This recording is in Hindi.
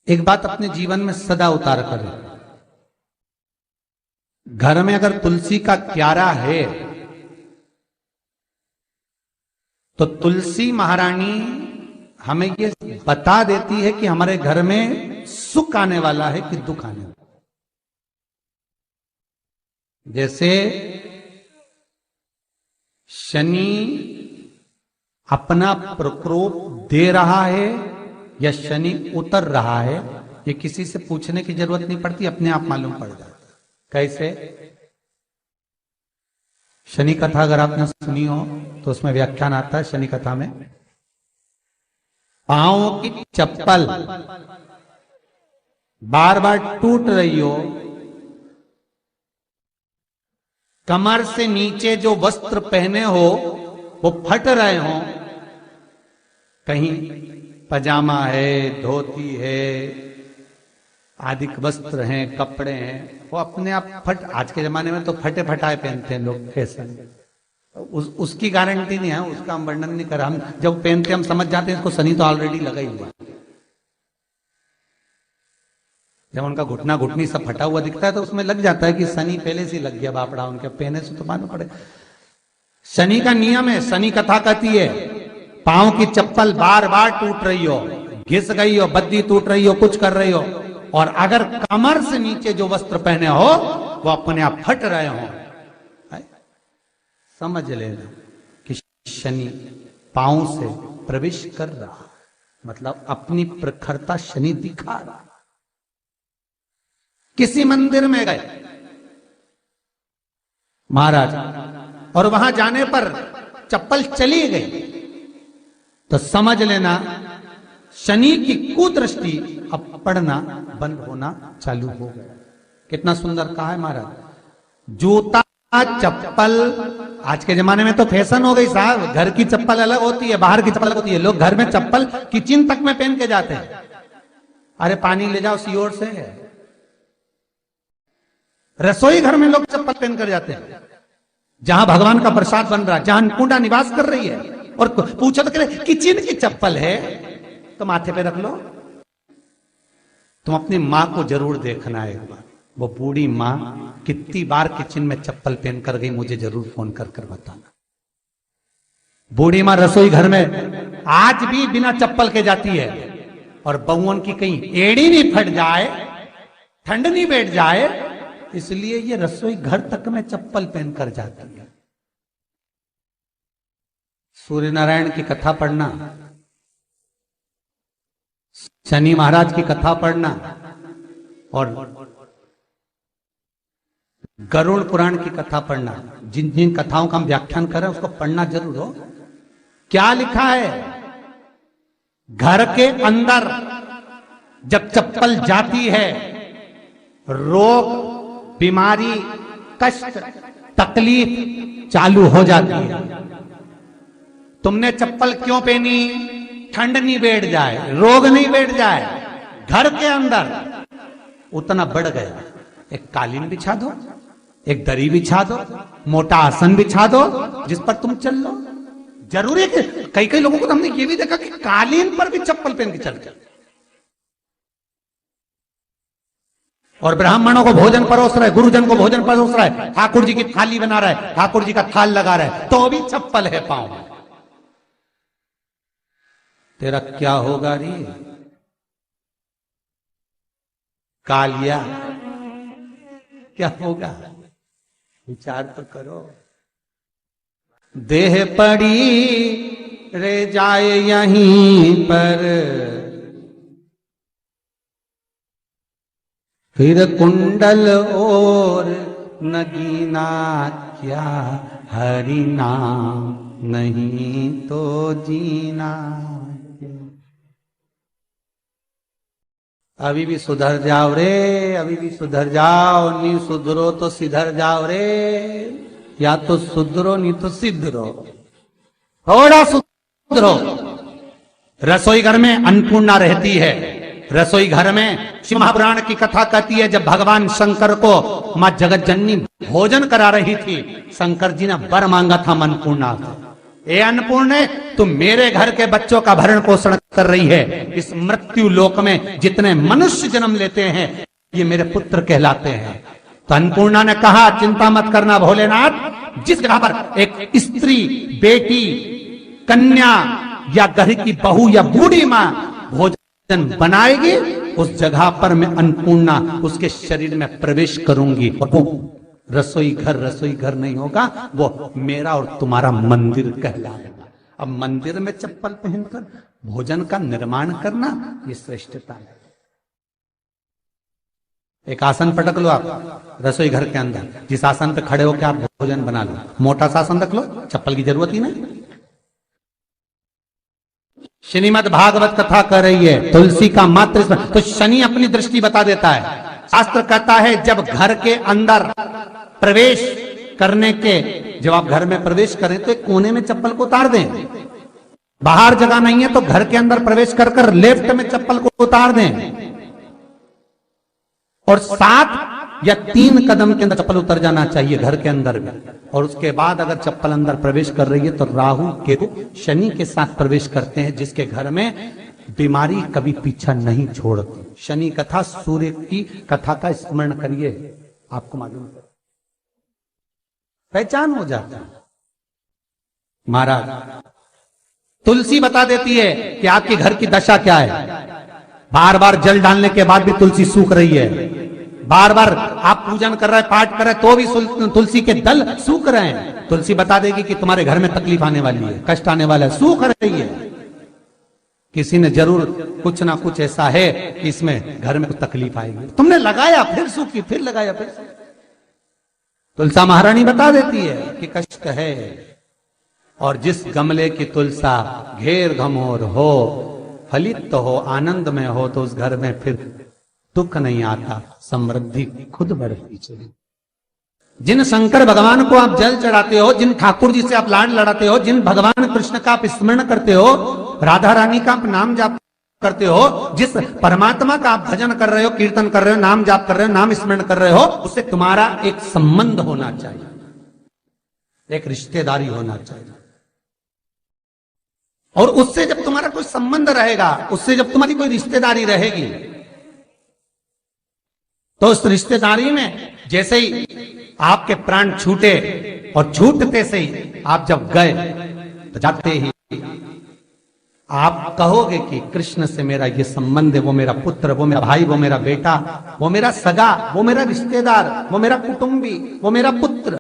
एक बात अपने जीवन में सदा उतार करें। घर में अगर तुलसी का क्यारा है तो तुलसी महारानी हमें ये बता देती है कि हमारे घर में सुख आने वाला है कि दुख आने वाला है। जैसे शनि अपना प्रकोप दे रहा है या शनि उतर रहा है, ये किसी से पूछने की जरूरत नहीं पड़ती, अपने आप मालूम पड़ जाता है। कैसे? शनि कथा अगर आपने सुनी हो तो उसमें व्याख्यान आता है शनि कथा में, पांव की चप्पल बार बार टूट रही हो, कमर से नीचे जो वस्त्र पहने हो वो फट रहे हो, कहीं पजामा है, धोती है, आदि वस्त्र हैं, कपड़े हैं, वो अपने आप फट, आज के जमाने में तो फटे फटाए पहनते हैं लोग, फैशन। उसकी गारंटी नहीं है, उसका हम वर्णन नहीं कर, हम जब पहनते हम समझ जाते हैं इसको शनि तो ऑलरेडी लगा ही हुआ। जब उनका घुटना घुटनी सब फटा हुआ दिखता है तो उसमें लग जाता है कि शनि पहले से लग गया बापड़ा, उनके पहने से तो मालूम पड़े। शनि का नियम है, शनि कथा कहती है पांव की चप्पल बार बार टूट रही हो, घिस गई हो, बद्दी टूट रही हो, कुछ कर रही हो, और अगर कमर से नीचे जो वस्त्र पहने हो वो अपने आप फट रहे हो, समझ लेना कि शनि पांव से प्रवेश कर रहा, मतलब अपनी प्रखरता शनि दिखा रहा। किसी मंदिर में गए महाराज और वहां जाने पर चप्पल चली गई तो समझ लेना शनि की कुदृष्टि अब पड़ना बंद होना चालू हो गया। कितना सुंदर कहा है महाराज। जूता चप्पल आज के जमाने में तो फैशन हो गई साहब, घर की चप्पल अलग होती है, बाहर की चप्पल अलग होती है। लोग घर में चप्पल किचन तक में पहन के जाते हैं। अरे पानी ले जाओ सीओर से। रसोई घर में लोग चप्पल पहन कर जाते हैं, जहां भगवान का प्रसाद बन रहा है, जहां अन्नपूर्णा निवास कर रही है, और पूछो तो करे किचन की चप्पल है तो माथे पे रख लो। तुम अपनी मां को जरूर देखना है एक बार, वो बूढ़ी मां कितनी बार किचन में चप्पल पहन कर गई, मुझे जरूर फोन कर कर बताना। बूढ़ी मां रसोई घर में आज भी बिना चप्पल के जाती है, और बहुओं की कहीं एड़ी नहीं फट जाए, ठंड नहीं बैठ जाए, इसलिए ये रसोई घर तक में चप्पल पहनकर जाती है। सूर्य नारायण की कथा पढ़ना, शनि महाराज की कथा पढ़ना, और गरुड़ पुराण की कथा पढ़ना, जिन जिन कथाओं का हम व्याख्यान कर रहे हैं उसको पढ़ना जरूर हो। क्या लिखा है? घर के अंदर जब चप्पल जाती है, रोग, बीमारी, कष्ट, तकलीफ चालू हो जाती है। तुमने चप्पल क्यों पहनी? ठंड नहीं बैठ जाए, रोग नहीं बैठ जाए। घर के अंदर उतना बढ़ गया, एक कालीन बिछा दो, एक दरी बिछा दो, मोटा आसन बिछा दो, जिस पर तुम चल लो। जरूरी है कि कई कई लोगों को तो हमने ये भी देखा कि कालीन पर भी चप्पल पहन के चलते, और ब्राह्मणों को भोजन परोस रहा है, गुरुजन को भोजन परोस रहा है, ठाकुर जी की थाली बना रहा है, ठाकुर जी का थाल लगा रहा है, तो भी चप्पल है पांव में। तेरा क्या होगा रे कालिया, क्या होगा? विचार तो करो। देह पड़ी रे जाए यहीं पर, फिर कुंडल और नगीना, क्या हरि नाम नहीं तो जीना। अभी भी सुधर जाओ रे, अभी भी सुधर जाओ, नहीं सुधरो तो सिधर जाओ रे। या तो सुधरो नहीं तो सिधरो, थोड़ा सुधरो। रसोई घर में अन्नपूर्णा रहती है। रसोई घर में शिव महापुराण की कथा कहती है, जब भगवान शंकर को मां जगत जननी भोजन करा रही थी, शंकर जी ने वर मांगा था अन्नपूर्णा से। ए अन्नपूर्णे, तुम मेरे घर के बच्चों का भरण पोषण कर रही है। इस मृत्यु लोक में जितने मनुष्य जन्म लेते हैं ये मेरे पुत्र कहलाते हैं। तो अन्नपूर्णा ने कहा, चिंता मत करना भोलेनाथ, जिस जगह पर एक स्त्री, बेटी, कन्या या घर की बहू या बूढ़ी मां भोजन बनाएगी, उस जगह पर मैं अन्नपूर्णा उसके शरीर में प्रवेश करूंगी। और वो रसोई घर नहीं होगा, वो मेरा और तुम्हारा मंदिर कहलाएगा। अब मंदिर में चप्पल पहनकर भोजन का निर्माण करना, ये श्रेष्ठता है। एक आसन पटक लो आप रसोई घर के अंदर, जिस आसन पे खड़े होकर आप भोजन बना लो। मोटा सा आसन रख लो, चप्पल की जरूरत ही नहीं। श्रीमद् भागवत कथा कर रही है, तुलसी का मात्र तो शनि अपनी दृष्टि बता देता है। शास्त्र कहता है जब घर के अंदर प्रवेश करने के, जब आप घर में प्रवेश करें तो एक कोने में चप्पल को उतार दें। बाहर जगह नहीं है तो घर के अंदर प्रवेश कर कर लेफ्ट में चप्पल को उतार दें, और 7 या 3 कदम के अंदर चप्पल उतर जाना चाहिए घर के अंदर भी। और उसके बाद अगर चप्पल अंदर प्रवेश कर रही है तो राहु केतु शनि के साथ प्रवेश करते हैं, जिसके घर में बीमारी कभी पीछा नहीं छोड़ती। शनि कथा, सूर्य की कथा का स्मरण करिए, आपको मालूम है, पहचान हो जाता है। महाराज तुलसी बता देती है कि आपके घर की दशा क्या है। बार बार जल डालने के बाद भी तुलसी सूख रही है, बार बार आप पूजन कर रहे हैं, पाठ कर रहे हैं, तो भी तुलसी के दल सूख रहे हैं। तुलसी बता देगी कि तुम्हारे घर में तकलीफ आने वाली है, कष्ट आने वाला है, सूख रही है। किसी ने जरूर कुछ ना कुछ ऐसा है कि इसमें घर में कुछ तकलीफ आएगी, तुमने लगाया फिर सूखी, फिर लगाया फिर। तुलसा महारानी बता देती है कि कष्ट है। और जिस गमले की तुलसा घेर घमोर हो, फलित हो, आनंद में हो, तो उस घर में फिर दुख नहीं आता, समृद्धि खुद बढ़ती चली। जिन शंकर भगवान को आप जल चढ़ाते हो, जिन ठाकुर जी से आप लाड लड़ाते हो, जिन भगवान कृष्ण का आप स्मरण करते हो, राधा रानी का आप नाम जाप करते हो, जिस परमात्मा का आप भजन कर रहे हो, कीर्तन कर रहे हो, नाम जाप कर रहे हो, नाम स्मरण कर रहे हो, उससे तुम्हारा एक संबंध होना चाहिए, एक रिश्तेदारी होना चाहिए। और उससे जब तुम्हारा कोई संबंध रहेगा, उससे जब तुम्हारी कोई रिश्तेदारी रहेगी, तो उस रिश्तेदारी में जैसे ही आपके प्राण छूटे, और छूटते से ही आप जब गए, तो जाते ही आप कहोगे कि कृष्ण से मेरा ये संबंध है, वो मेरा पुत्र, वो मेरा भाई, वो मेरा बेटा, वो मेरा सगा, वो मेरा रिश्तेदार, वो मेरा कुटुंबी, वो मेरा पुत्र।